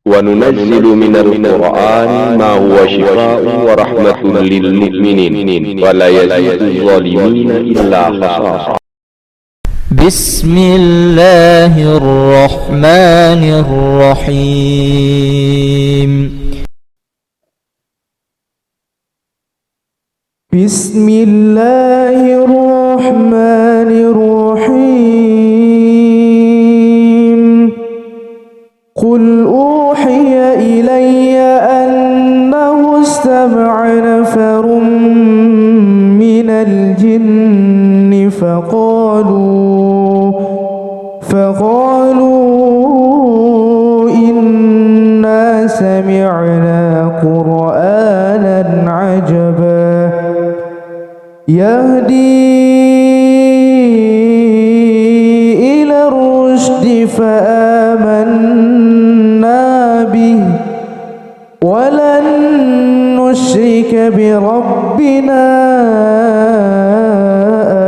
وننزل من القرآن ما هو شفاء ورحمة للمؤمنين ولا يزيد الظالمين إلا خسارا. بسم الله الرحمن الرحيم. بسم الله الرحمن الرحيم. قل أوحي إلي أنه استمع نفر من الجن فقالوا إنا سمعنا قرآنا عجبا يهدي إلى الرشد فآمنا به ولن نشرك بربنا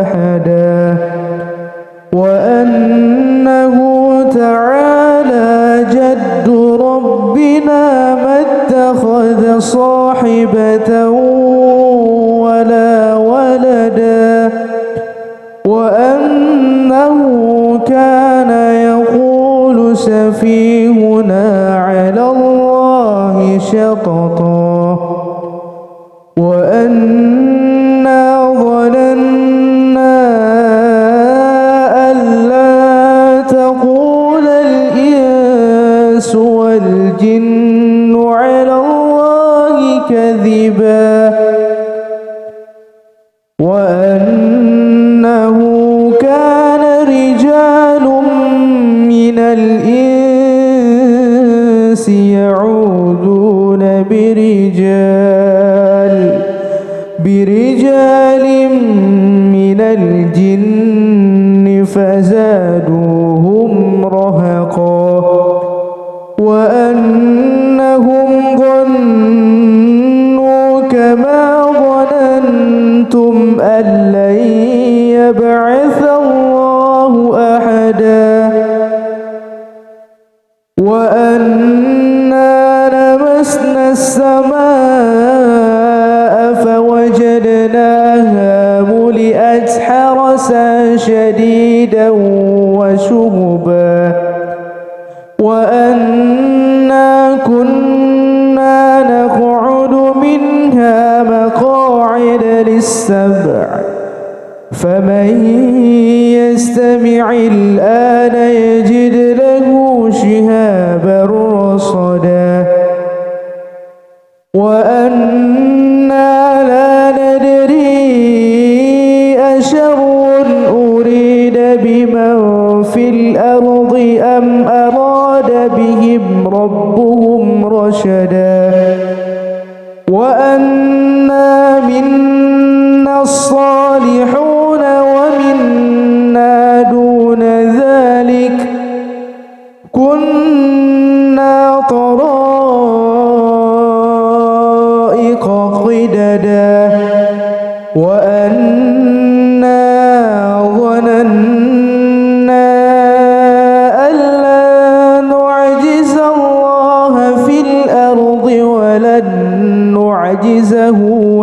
أحدا وأنه تعالى جد ربنا ما اتخذ صاحبة ولا ولدا وأنه كان يقول سفيهنا على الله شططا وأنا ظننا أن لا تقول الإنس والجن على الله كذبا وأنه كان رجال من الإنس يعوذون برجال من الجن فزادوهم رهقا وأنهم ظنوا كما ظننتم أن لن يبعث الله أحدا وأنا لمسنا السماء فوجدناها ملئت حرسا شديدا وشهبا وأنا كنا نقعد منها مقاعد للسمع فمن يستمع الآن يجد له شهابا رصدا وأنا لا ندري أشر أريد بمن في الأرض أم أراد بهم ربهم رشدا وأنا منا الصالحون ومنا دون ذلك كنا طرائق قددا وأنا ظننا أن لا نعجز الله في الأرض ولن نعجزه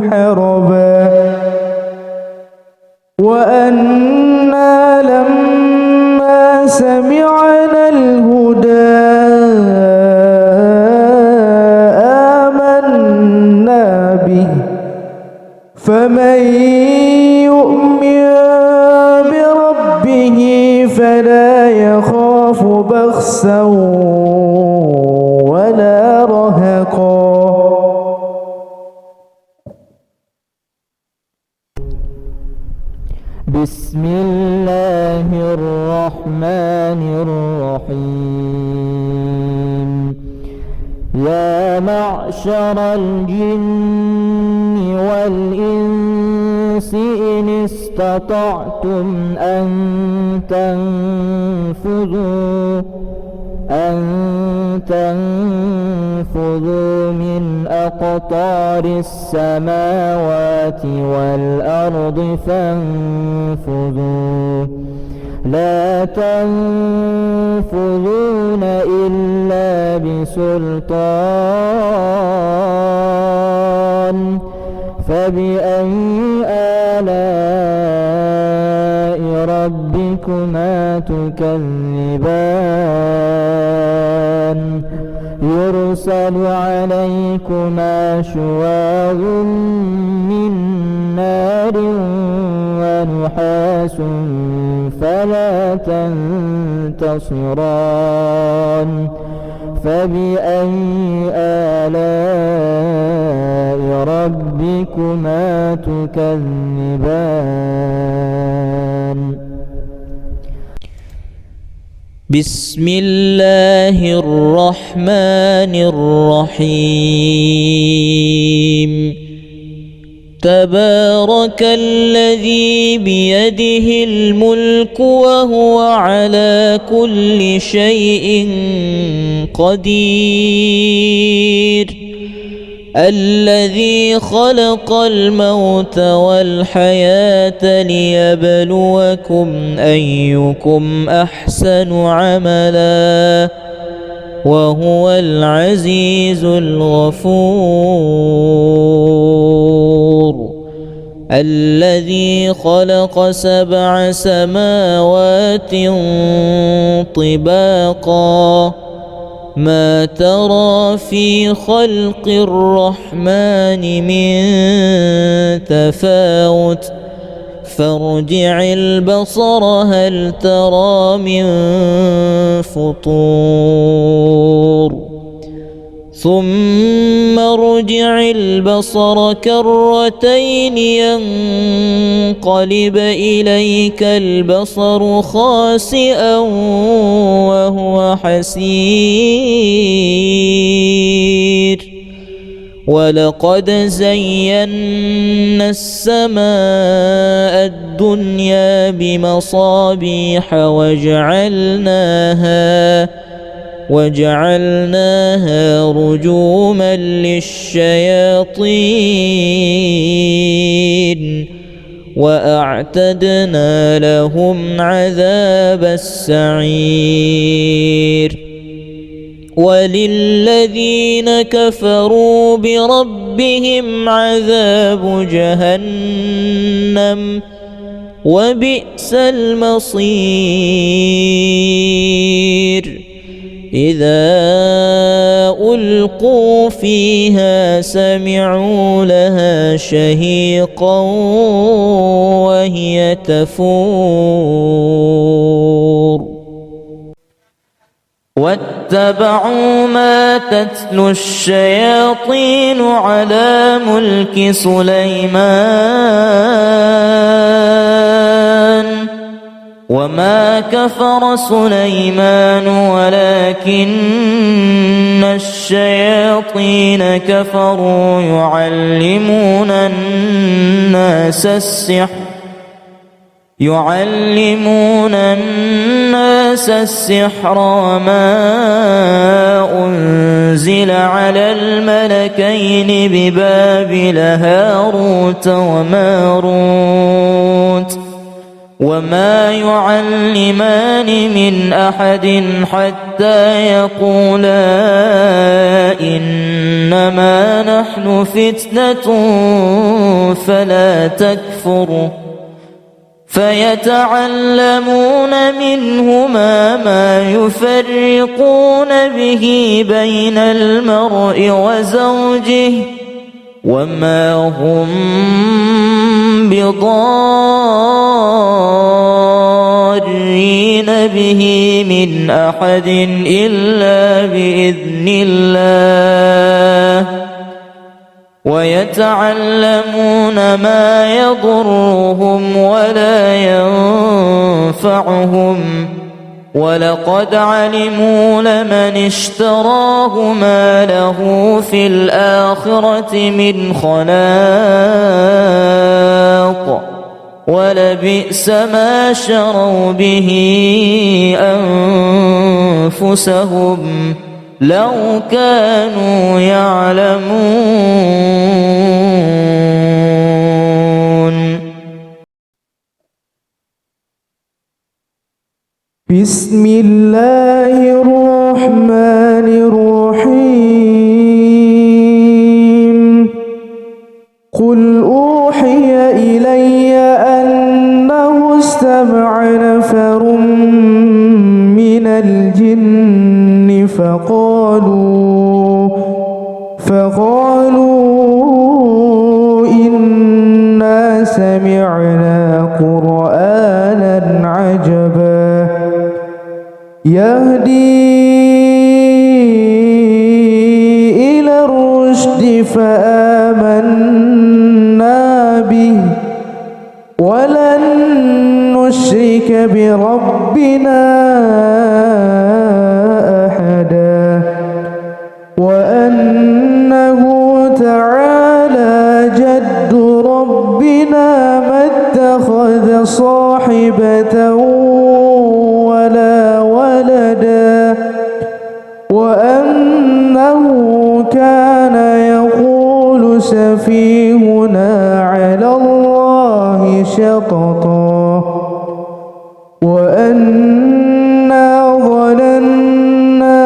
حربا وأنا لما سمعنا الهدى آمنا به فمن يؤمن بربه فلا يخاف بخسا ولا رهقا. بسم الله الرحمن الرحيم. يا معشر الجن والإنس إن استطعتم أن تنفذوا من أقطار السماوات والأرض لا تنفذون إلا بسلطان فبأي آلاء ربكما تكذبان يرسل عليكما شواظ من نار ونحاس فلا تنتصران فبأي آلاء ربكما تكذبان بسم الله الرحمن الرحيم تبارك الذي بيده الملك وهو على كل شيء قدير الذي خلق الموت والحياة ليبلوكم أيكم أحسن عملا وهو العزيز الغفور الذي خلق 7 سماوات طباقا ما ترى في خلق الرحمن من تفاوت فارجع البصر هل ترى من فطور ثم ارجع البصر كرتين ينقلب إليك البصر خاسئا وهو حسير ولقد زينا السماء الدنيا بمصابيح وجعلناها رجوما للشياطين وأعتدنا لهم عذاب السعير وللذين كفروا بربهم عذاب جهنم وبئس المصير إذا ألقوا فيها سمعوا لها شهيقا وهي تفور واتبعوا ما تتلو الشياطين على ملك سليمان وما كفر سليمان ولكن الشياطين كفروا يعلمون الناس السحر وما أنزل على الملكين ببابل هاروت وماروت وما يعلمان من أحد حتى يقولا إنما نحن فتنة فلا تكفر فيتعلمون منهما ما يفرقون به بين المرء وزوجه وما هم بضارين به من أحد إلا بإذن الله ويتعلمون ما يضرهم ولا ينفعهم ولقد علموا لمن اشتراه ما له في الآخرة من خلاق ولبئس ما شروا به أنفسهم لو كانوا يعلمون بسم الله الرحمن الرحيم قل أوحي إلي أنه استمع نفر من الجن فقالوا إنا سمعنا قرآنا عجبا يهدي إلى الرشد فآمنا به ولن نشرك بربنا أحدا وأنه تعالى جد ربنا ما اتخذ صاحبة ولا ولدا وأنه كان يقول سفيهنا على الله شططا وأنا ظننا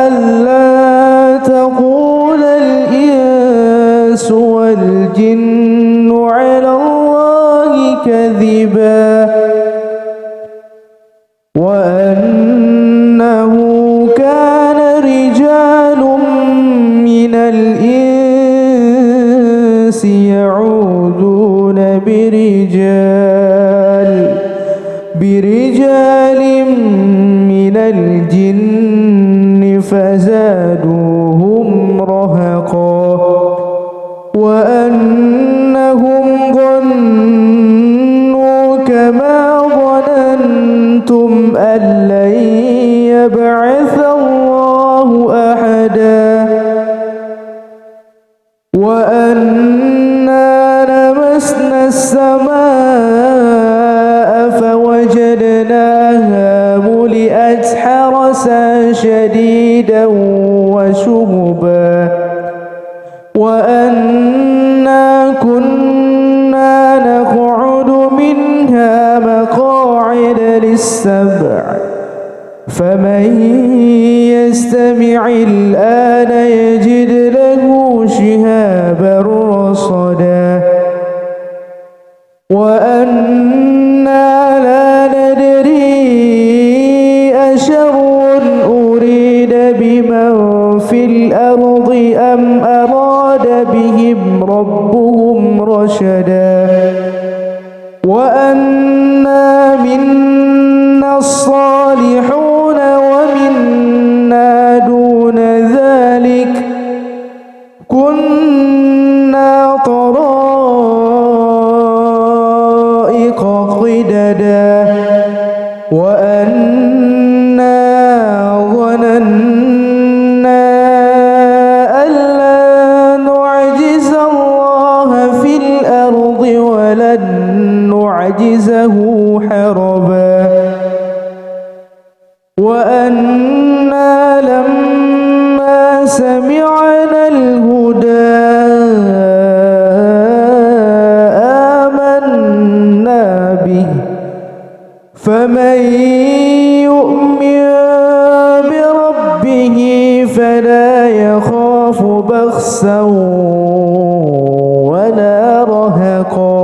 أن لا تقول الإنس والجن على الله كذبا وأنه كان رجال من الإنس يعوذون برجال من الجن فزادوهم رهقا وأنهم ظنوا كما ظننتم أن لن يبعث الله أحدا وأنا لمسنا السماء فوجدناها ملئت حرسا شديدا وشهبا وأنا كنا نقعد منها مقاعد للسمع فمن يستمع الآن يجد له شهابا رصدا وأنا لا ندري أشر أريد بمن في الأرض أم أراد بهم ربهم رشدا وأنا منا الصالحون ومنا دون ذلك كنا طرائق قددا وأنا ظننا أن لا نعجز الله في الأرض ولن نعجزه حربا وأنا لما سمعنا الهدى آمنا به فمن يؤمن بربه فلا يخاف بخسا ولا رهقا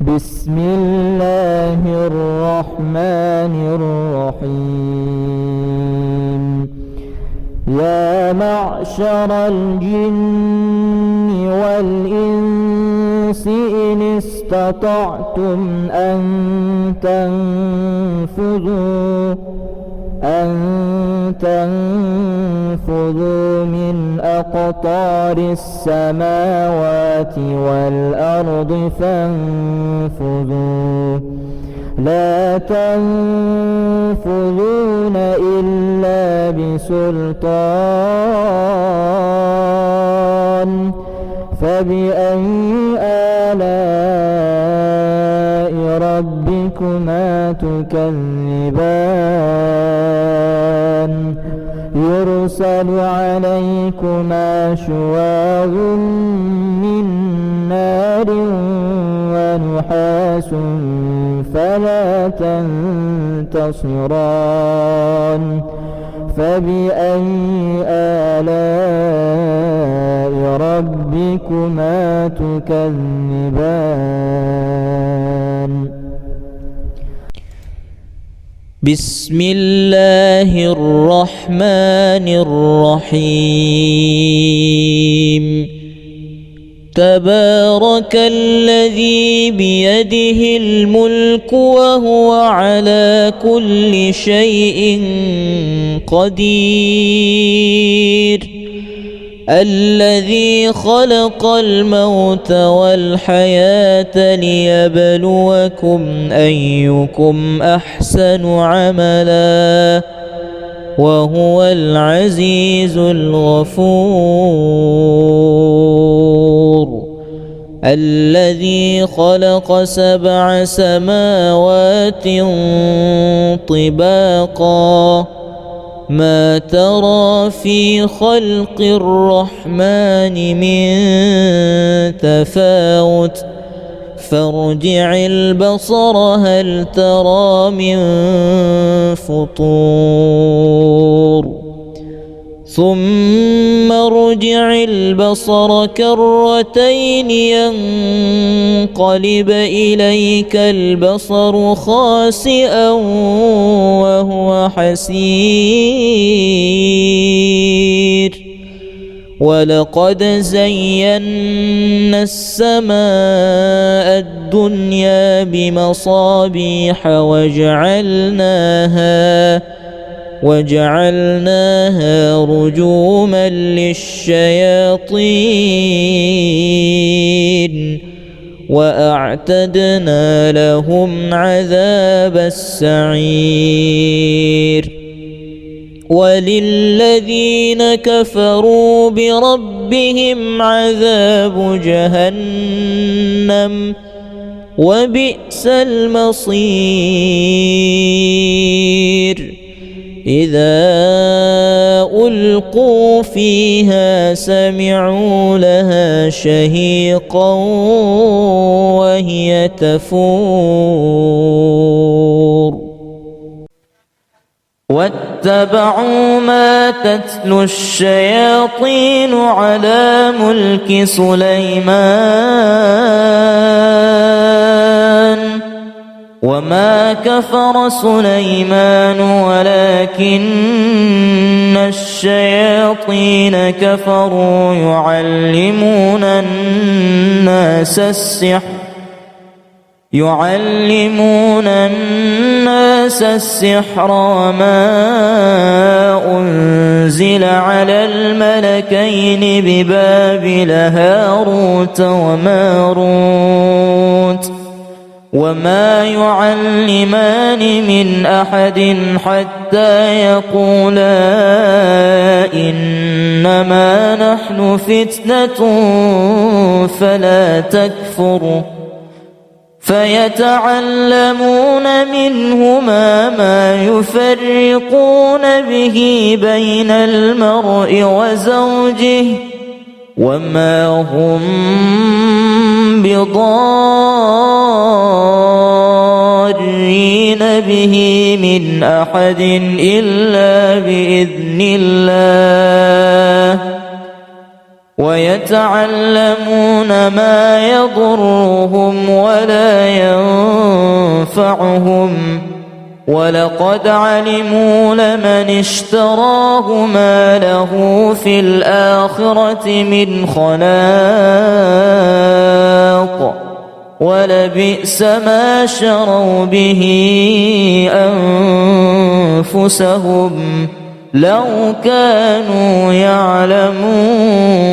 بسم الله الرحمن الرحيم يا معشر الجن والإنس إن استطعتم أن تنفذوا من أقطار السماوات والأرض فانفذوا لا تنفذون إلا بسلطان فبأي آلاء ربكما تكذبان يرسل عليكما شواظ من نار ونحاس فلا تنتصران فبأي آلاء ربكما تكذبان بسم الله الرحمن الرحيم تبارك الذي بيده الملك وهو على كل شيء قدير الذي خلق الموت والحياة ليبلوكم أيكم أحسن عملا وهو العزيز الغفور الذي خلق 7 سماوات طباقا ما ترى في خلق الرحمن من تفاوت فارجع البصر هل ترى من فطور ثم ارجع البصر كرتين ينقلب إليك البصر خاسئا وهو حسير ولقد زينا السماء الدنيا بمصابيح وجعلناها رجوما للشياطين وأعتدنا لهم عذاب السعير وللذين كفروا بربهم عذاب جهنم وبئس المصير إذا ألقوا فيها سمعوا لها شهيقا وهي تفور واتبعوا ما تتلو الشياطين على ملك سليمان وما كفر سليمان ولكن الشياطين كفروا يعلمون الناس السحر وما أنزل على الملكين ببابل هاروت وماروت وما يعلمان من أحد حتى يقولا إنما نحن فتنة فلا تكفر فيتعلمون منهما ما يفرقون به بين المرء وزوجه وما هم بضارين به من أحد إلا بإذن الله ويتعلمون ما يضرهم ولا ينفعهم ولقد علموا لمن اشتراه ما له في الآخرة من خلاق ولبئس ما شروا به أنفسهم لو كانوا يعلمون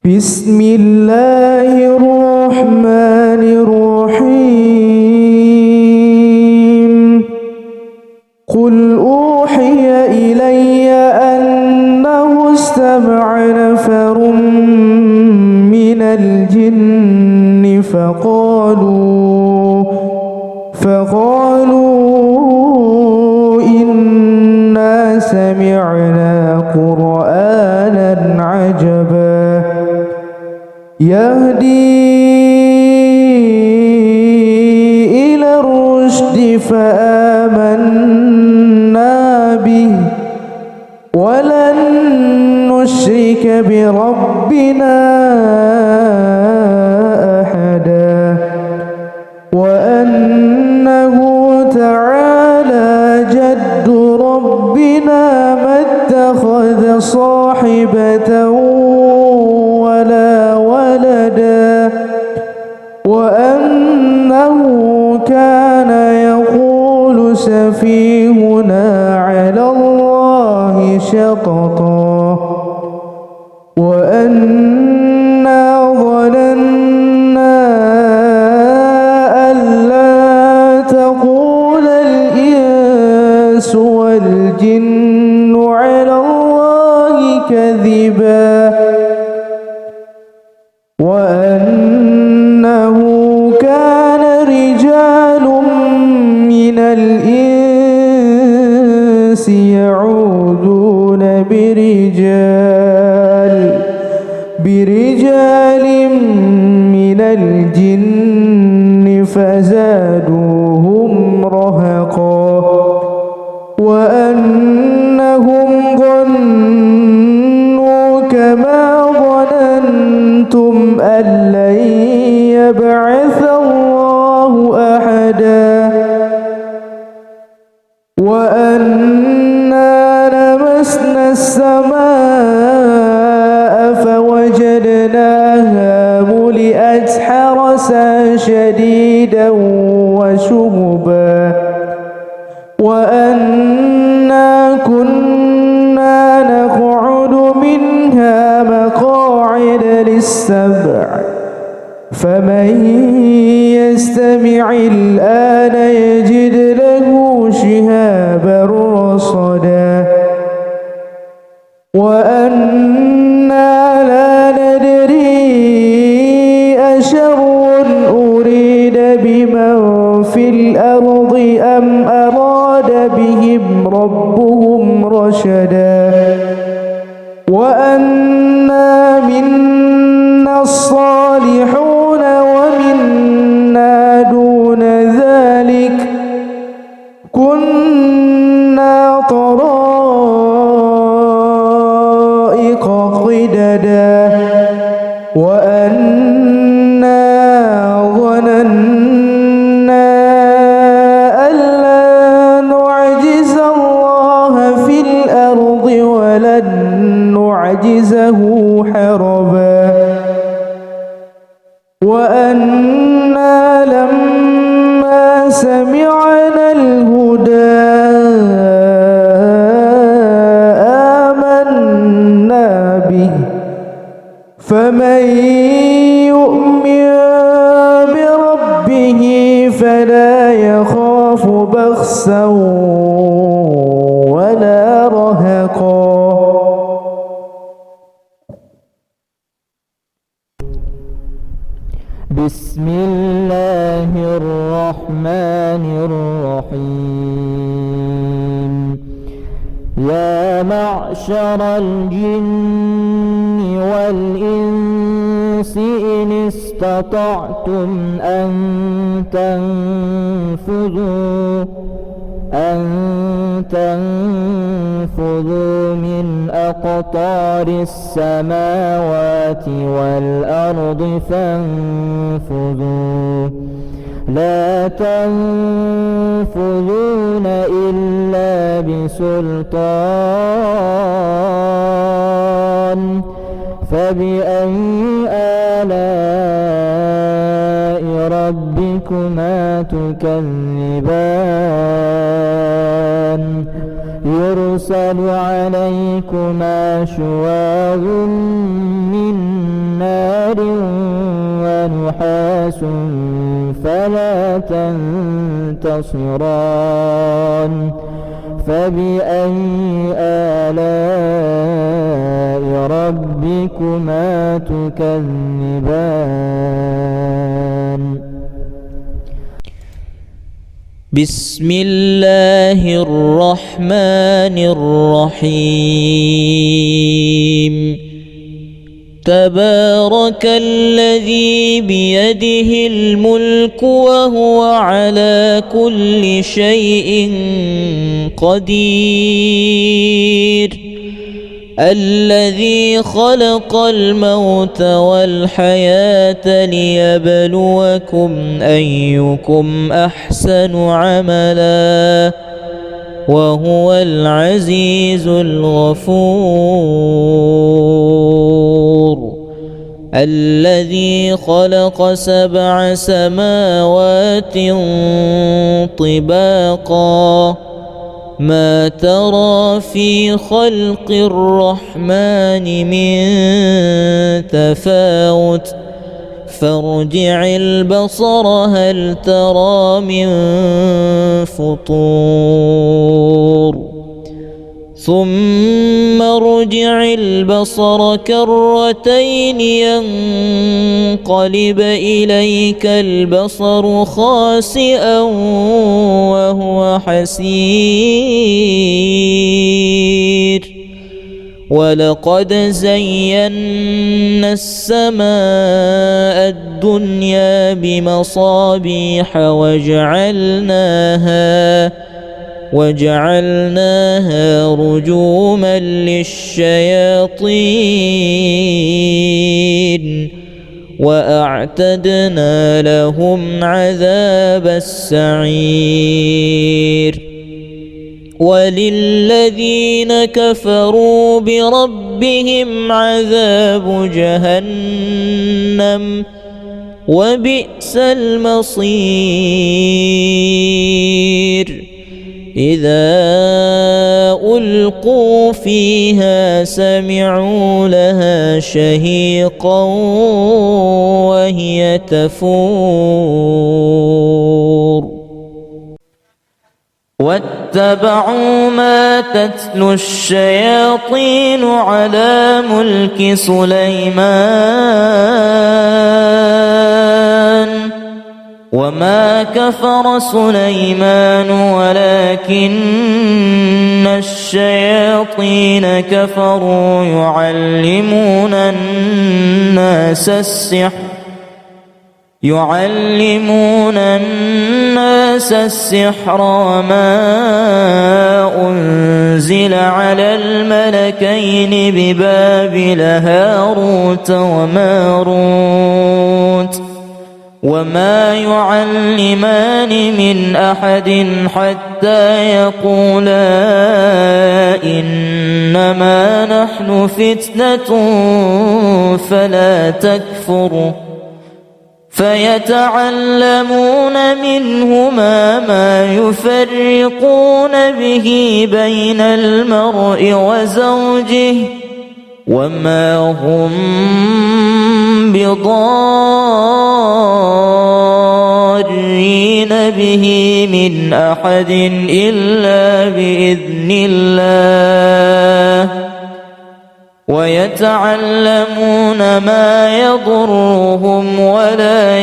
بسم الله الرحمن الرحيم قل أوحي إلي أنه استمع نفر من الجن فقالوا يهدي إلى الرشد فآمنا به ولن نشرك بربنا أحدا وأنه تعالى جد ربنا ما اتخذ صاحبة ولا ولدا وأنه كان يقول سفيهنا على الله شططا وأنا ظننا أن لا تقول الإنس والجن على الله كذبا وأنه كان رجال من الإنس يعوذون برجال من الجن فزادوهم رهقا وأنهم ظنوا كما ظننتم أن لن يبعث الله أحدا وأنا لمسنا السماء فوجدناها ملئت حرسا شديدا وشهبا وأنا كنا نقعد منها مقاعد للسمع فمن يستمع الآن يجد له شهابا رصدا وأنا لا ندري أشر أريد بمن في الأرض أم أراد بهم ربهم رشدا وأنا منا الصالحون ومنا دون ذلك كنا طرائق قددا وأنا ظننا أن لا نعجز الله في الأرض ولن نعجزه حربا وأنا لما سمعنا الهدى آمنا به فمن يؤمن بربه فلا يخاف بخسا ولا رهقا. بسم الله الرحمن الرحيم. يا معشر الجن والإنس إن استطعتم أن تنفذوا من أقطار السماوات والأرض فانفذوا لا تنفذون إلا بسلطان فبأي آلاء ربكما تكذبان يرسل عليكما شواظ من نار ونحاس فلا تنتصران فبأي آلاء ربكما تكذبان. بسم الله الرحمن الرحيم. تبارك الذي بيده الملك وهو على كل شيء قدير الذي خلق الموت والحياة ليبلوكم أيكم أحسن عملا وهو العزيز الغفور الذي خلق 7 سماوات طباقا ما ترى في خلق الرحمن من تفاوت فارجع البصر هل ترى من فطور ثم ارجع البصر كرتين ينقلب إليك البصر خاسئا وهو حسير ولقد زينا السماء الدنيا بمصابيح وجعلناها رجوما للشياطين وأعتدنا لهم عذاب السعير وللذين كفروا بربهم عذاب جهنم وبئس المصير إذا ألقوا فيها سمعوا لها شهيقا وهي تفور واتبعوا ما تتلو الشياطين على ملك سليمان وما كفر سليمان ولكن الشياطين كفروا يعلمون الناس السحر وما أنزل على الملكين ببابل هاروت وماروت وما يعلمان من أحد حتى يقولا إنما نحن فتنة فلا تكفر فيتعلمون منهما ما يفرقون به بين المرء وزوجه وما هم بضارين به من أحد إلا بإذن الله ويتعلمون ما يضرهم ولا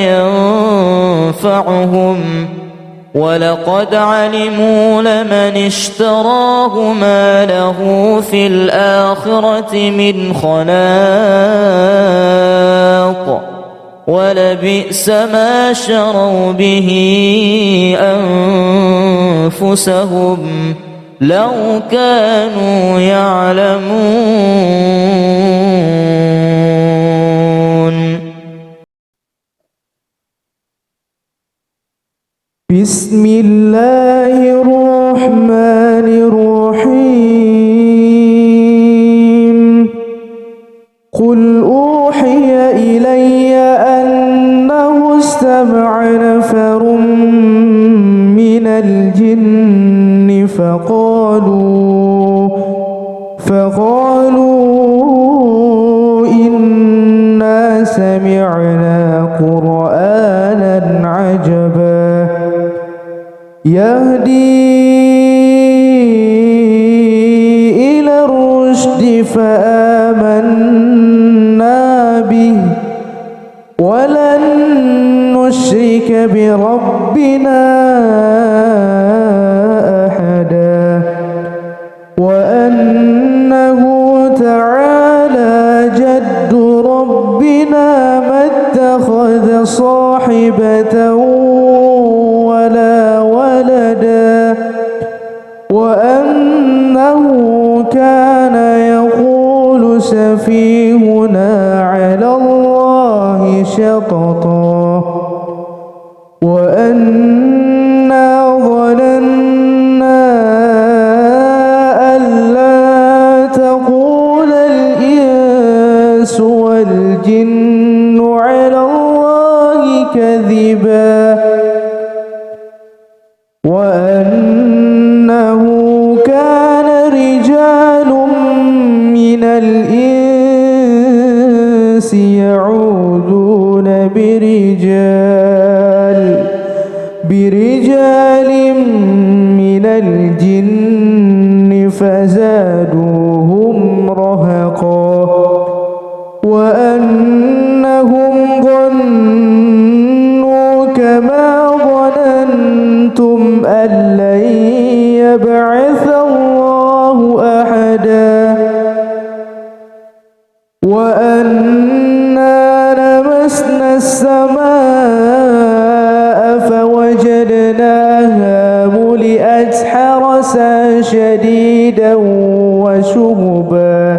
ينفعهم ولقد علموا لمن اشتراه ما له في الآخرة من خلاق ولبئس ما شروا به أنفسهم لو كانوا يعلمون. بسم الله الرحمن الرحيم قل أوحي إلي أنه استمع نفر من الجن فقالوا إنا سمعنا قرآنا عجبا يهدي إلى الرشد فآمنا به ولن نشرك بربنا أحدا وأنه تعالى جد ربنا صاحبة ولا ولدا وأنه كان يقول سفيهنا على الله شططا وأنا ظننا أن لا تقول الإنس والجن على الله كذبا وأنه كان رجال من الإنس يعوذون برجال من الجن فزادوهم رهقا وأنهم ظنوا كما ظننتم أن لن يبعث الله أحدا وأنا لمسنا السماء فوجدناها ملئت حرسا شديدا وشهبا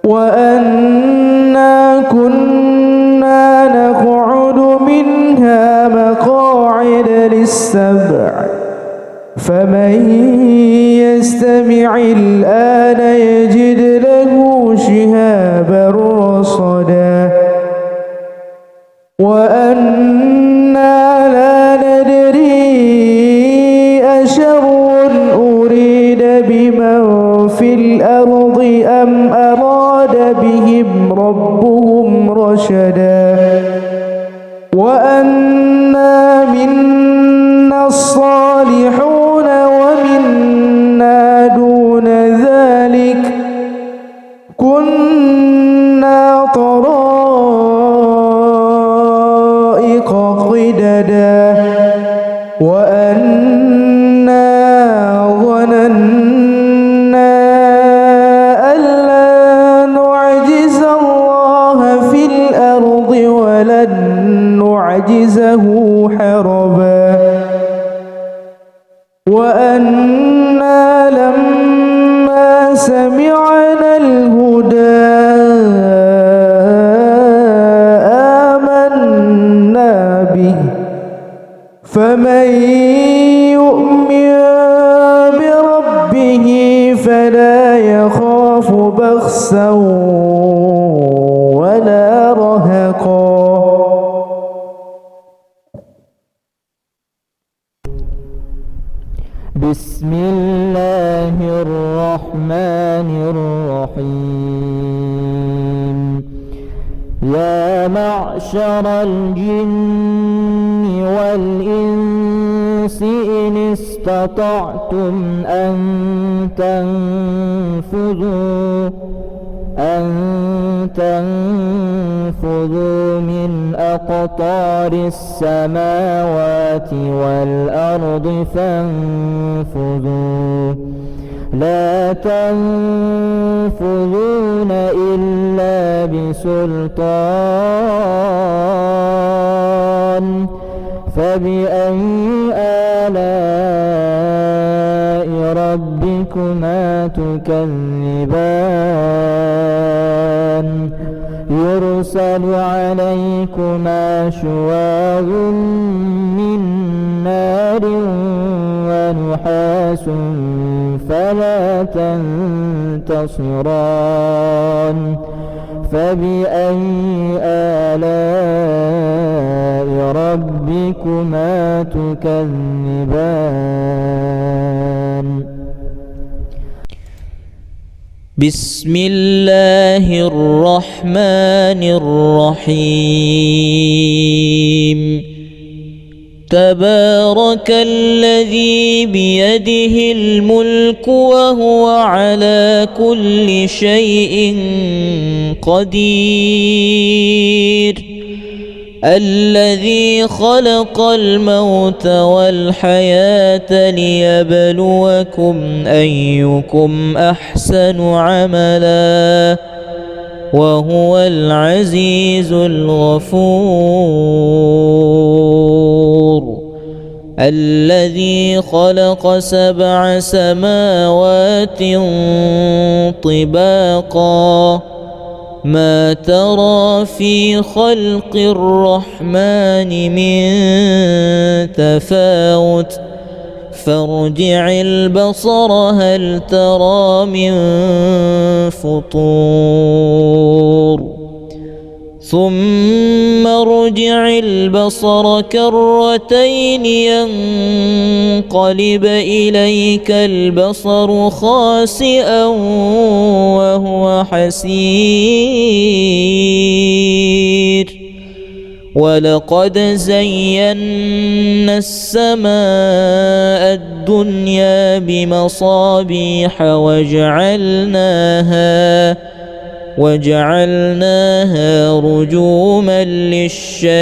وأنا كنا نقعد منها مقاعد للسمع فمن يستمع الآن يجد له شهابا رصدا وأنا لا ندري أشر أريد بمن في الأرض أم أراد بهم ربهم رشدا وأنا منا الصالحون ومنا دون ذلك كنا طرائق قددا وأنا ظننا أن لا نعجز الله في الأرض ولن نعجزه حربا وأنا لما سمعنا الهدى آمنا به فمن يؤمن بربه فلا يخاف بخسا ولا رهقا. بسم الله الرحمن الرحيم. يا معشر الجن والإنس إن استطعتم أن تنفذوا من أقطار السماوات والأرض فانفذوا لا تنفذون إلا بسلطان فبأي آلاء ربكما تكذبان يرسل عليكما شواظ من نار ونحاس فلا تنتصران فبأي آلاء ربكما تكذبان. بسم الله الرحمن الرحيم. تبارك الذي بيده الملك وهو على كل شيء قدير الذي خلق الموت والحياة ليبلوكم أيكم أحسن عملا وهو العزيز الغفور الذي خلق 7 سماوات طباقا ما ترى في خلق الرحمن من تفاوت فارجع البصر هل ترى من فطور ثم ارجع البصر كرتين ينقلب إليك البصر خاسئا وهو حسير ولقد زينا السماء الدنيا بمصابيح وجعلناها رجوما للشياطين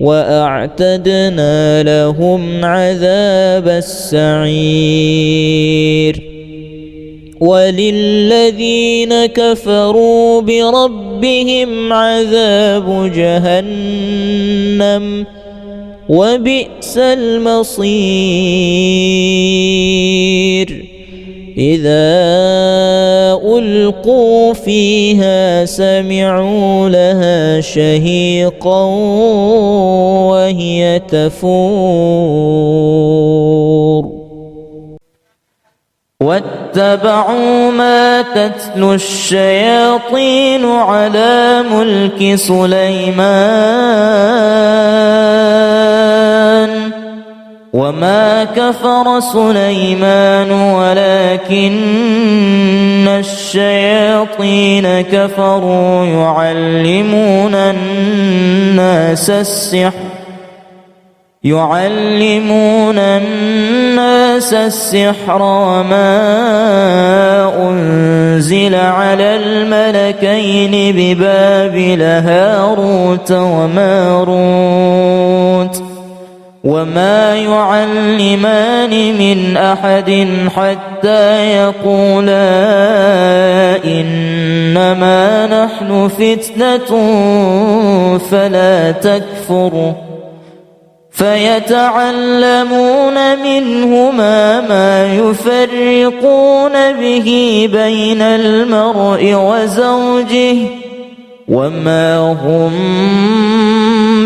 وأعتدنا لهم عذاب السعير وللذين كفروا بربهم عذاب جهنم وبئس المصير إذا ألقوا فيها سمعوا لها شهيقا وهي تفور واتبعوا ما تتلو الشياطين على ملك سليمان وما كفر سليمان ولكن الشياطين كفروا يعلمون الناس السحر وما أنزل على الملكين ببابل هاروت وماروت وما يعلمان من أحد حتى يقولا إنما نحن فتنة فلا تكفر فيتعلمون منهما ما يفرقون به بين المرء وزوجه وما هم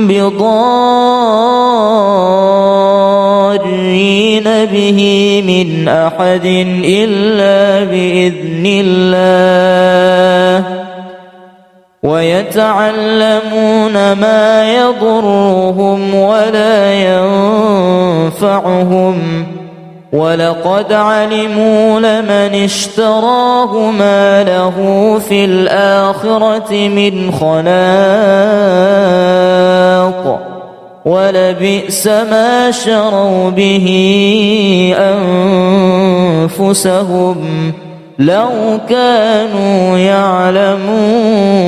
بضارين به من أحد إلا بإذن الله ويتعلمون ما يضرهم ولا ينفعهم ولقد علموا لمن اشتراه ما له في الآخرة من خلاق ولبئس ما شروا به أنفسهم لو كانوا يعلمون